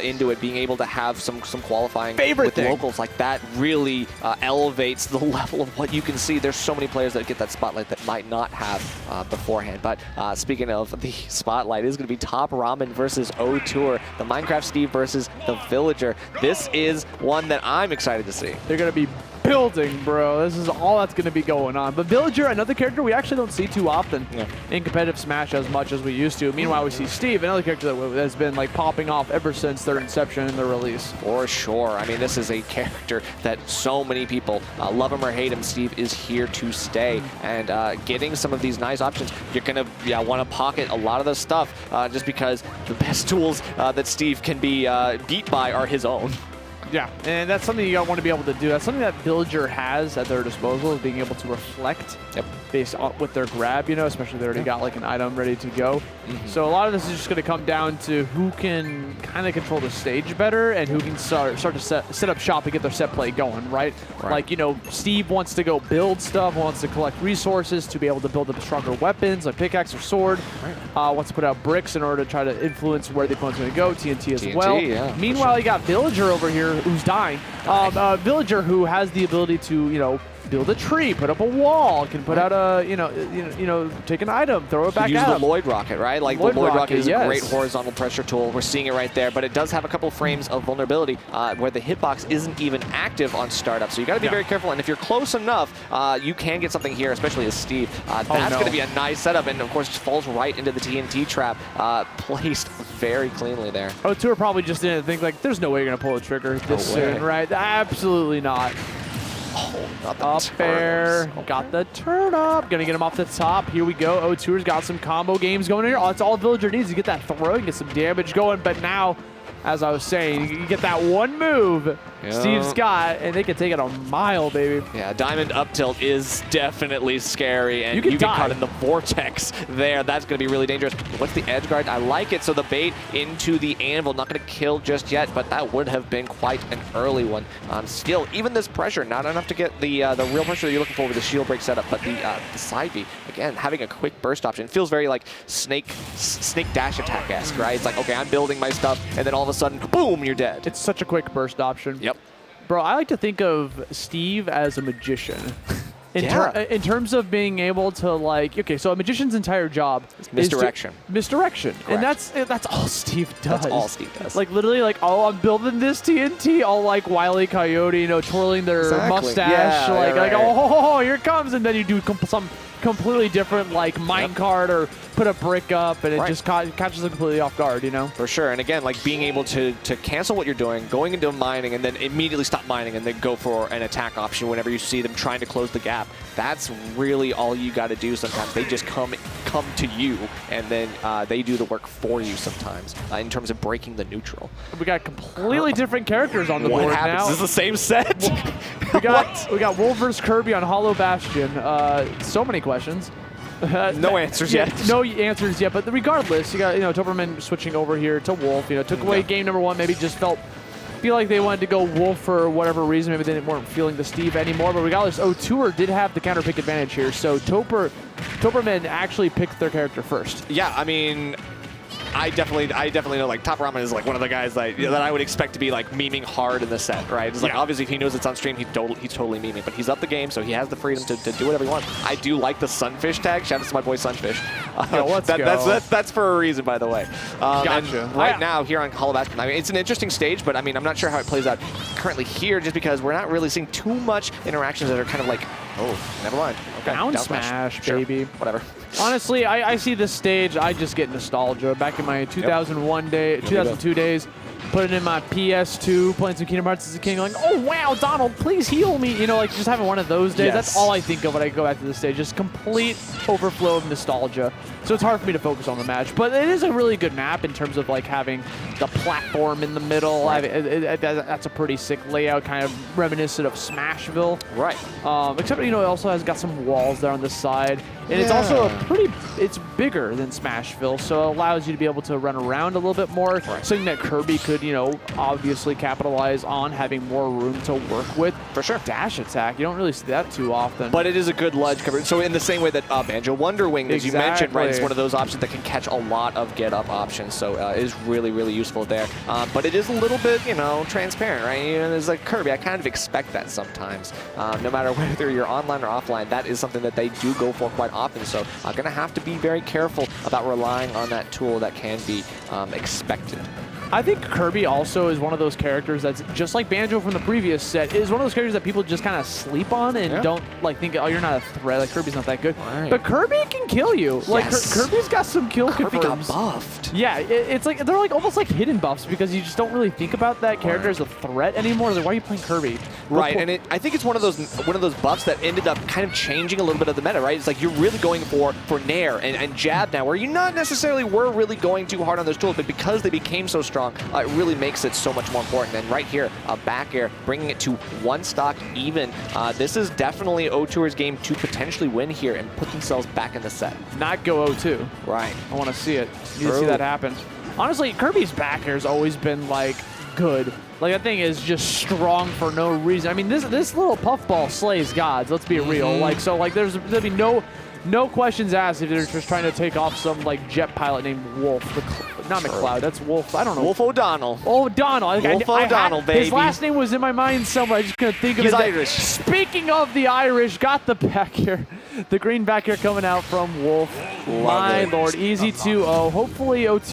into it, being able to have some qualifying with locals like that really elevates the level of what you can see. There's so many players that get that spotlight that might not have beforehand. But speaking of the spotlight, is going to be TopRamen versus O-Tour, the Minecraft Steve versus the Villager. This is one that I'm excited to see. They're going to be building, bro. This is all that's going to be going on. But Villager, another character we actually don't see too often in competitive Smash as much as we used to. Meanwhile, we see Steve, another character that has been like popping off ever since their inception and their release. For sure. I mean, this is a character that so many people love him or hate him. Steve is here to stay, and getting some of these nice options, you're going to want to pocket a lot of the stuff just because the best tools that Steve can be beat by are his own. Yeah, and that's something you want to be able to do. That's something that Villager has at their disposal, is being able to reflect based on with their grab, you know, especially if they already got like an item ready to go. So a lot of this is just going to come down to who can kind of control the stage better and who can start to set up shop and get their set play going, right? Like, you know, Steve wants to go build stuff, wants to collect resources to be able to build up stronger weapons like pickaxe or sword, wants to put out bricks in order to try to influence where the opponent's going to go, TNT as well. Meanwhile, you got Villager over here who's dying. Villager who has the ability to, you know, build a tree, put up a wall, can put out a, you know, take an item, throw it back use out. the Lloyd Rocket, right? Like the Lloyd Rocket is a great horizontal pressure tool. We're seeing it right there, but it does have a couple frames of vulnerability where the hitbox isn't even active on startup. So you got to be very careful. And if you're close enough, you can get something here, especially as Steve. That's going to be a nice setup, and of course, just falls right into the TNT trap, placed very cleanly there. O-Tour probably just didn't think like, there's no way you're going to pull the trigger this soon, right? Absolutely not. Oh, got the up there, got the turn up, gonna get him off the top. Here we go. O-Tour's got some combo games going here. That's all Villager needs to get that throw and get some damage going. But now, as I was saying, you get that one move Steve's got, and they can take it a mile, baby. Yeah, diamond up tilt is definitely scary, and you get caught in the vortex there. That's going to be really dangerous. What's the edge guard? I like it. So the bait into the anvil, not going to kill just yet, but that would have been quite an early one. Still, even this pressure, not enough to get the real pressure that you're looking for with the shield break setup, but the side B, again, having a quick burst option. It feels very like snake dash attack-esque, right? It's like, okay, I'm building my stuff, and then all of a sudden, boom, you're dead. It's such a quick burst option. Yep. Bro, I like to think of Steve as a magician. In terms of being able to, like, okay, so a magician's entire job is misdirection. Misdirection. And that's all Steve does. That's all Steve does. Like, literally, like, oh, I'm building this TNT, all like Wile E. Coyote, you know, twirling their mustache. Oh, here it comes. And then you do some completely different, like, minecart or put a brick up, and it just catches them completely off guard, you know? For sure. And again, like being able to cancel what you're doing, going into mining, and then immediately stop mining and then go for an attack option whenever you see them trying to close the gap. That's really all you got to do sometimes. They just come to you, and then they do the work for you sometimes in terms of breaking the neutral. We got completely different characters on the board now. Is this the same set? we got Wolf vs. Kirby on Hollow Bastion. So many questions. No answers yet. No answers yet, but regardless, you got, you know, TopRamen switching over here to Wolf. You know, took away game number one. Maybe just feel like they wanted to go Wolf for whatever reason. Maybe they weren't feeling the Steve anymore. But regardless, O-Tour did have the counter pick advantage here. So TopRamen actually picked their character first. Yeah, I mean, I definitely know, like, TopRamen is like one of the guys that I would expect to be like memeing hard in the set, right? It's like, obviously if he knows it's on stream, he's totally memeing, but he's up the game, so he has the freedom to do whatever he wants. I do like the Sunfish tag. Shout out to my boy Sunfish. That's for a reason, by the way. Gotcha. And right now here on Hollow Bastion, I mean, it's an interesting stage, but I mean, I'm not sure how it plays out currently here, just because we're not really seeing too much interactions that are kind of like, oh, never mind. Okay, down smash, baby. Sure. Whatever. Honestly, I see this stage, I just get nostalgia. Back in my 2002 days, putting in my PS2, playing some Kingdom Hearts as a king, like, oh wow, Donald, please heal me. You know, like just having one of those days. That's all I think of when I go back to this stage. Just complete overflow of nostalgia. So it's hard for me to focus on the match. But it is a really good map in terms of like having the platform in the middle. That's a pretty sick layout, kind of reminiscent of Smashville. Right. Except, you know, it also has got some walls there on the side. And it's also it's bigger than Smashville, so it allows you to be able to run around a little bit more. Something that Kirby could, you know, obviously capitalize on, having more room to work with. For sure. Dash attack, you don't really see that too often. But it is a good ledge cover. So in the same way that Banjo Wonder Wing, as you mentioned, right, is one of those options that can catch a lot of get-up options, so it is really, really useful there. But it is a little bit, you know, transparent, right? You know, there's like Kirby, I kind of expect that sometimes. No matter whether you're online or offline, that is something that they do go for quite often, so I'm going to have to be very careful about relying on that tool that can be expected. I think Kirby also is one of those characters that's just like Banjo from the previous set, is one of those characters that people just kind of sleep on and don't like think, oh, you're not a threat. Like Kirby's not that good. Right. But Kirby can kill you. Like Kirby's got some kill Kirby confirms. got buffed. Yeah, it's like they're like almost like hidden buffs because you just don't really think about that character as a threat anymore. Like, why are you playing Kirby? Right, and I think it's one of those buffs that ended up kind of changing a little bit of the meta, right? It's like you're really going for Nair and Jab now, where you not necessarily were really going too hard on those tools, but because they became so strong, it really makes it so much more important. And right here, back air, bringing it to one stock even. This is definitely O2's game to potentially win here and put themselves back in the set. Not go 0-2. Right. I want to see it. You need to see that happen. Honestly, Kirby's back air has always been like good. Like, that thing is just strong for no reason. I mean, this little puffball slays gods. Let's be real. Like, so like there'll be no questions asked if they're just trying to take off some like jet pilot named Wolf. Not McCloud, that's Wolf. I don't know. Wolf O'Donnell. O'Donnell. Wolf O'Donnell, baby. His last name was in my mind somewhere. I just couldn't think of it. He's Irish. Speaking of the Irish, got the back here. The green back here coming out from Wolf. My lord, easy 2-0. Hopefully O2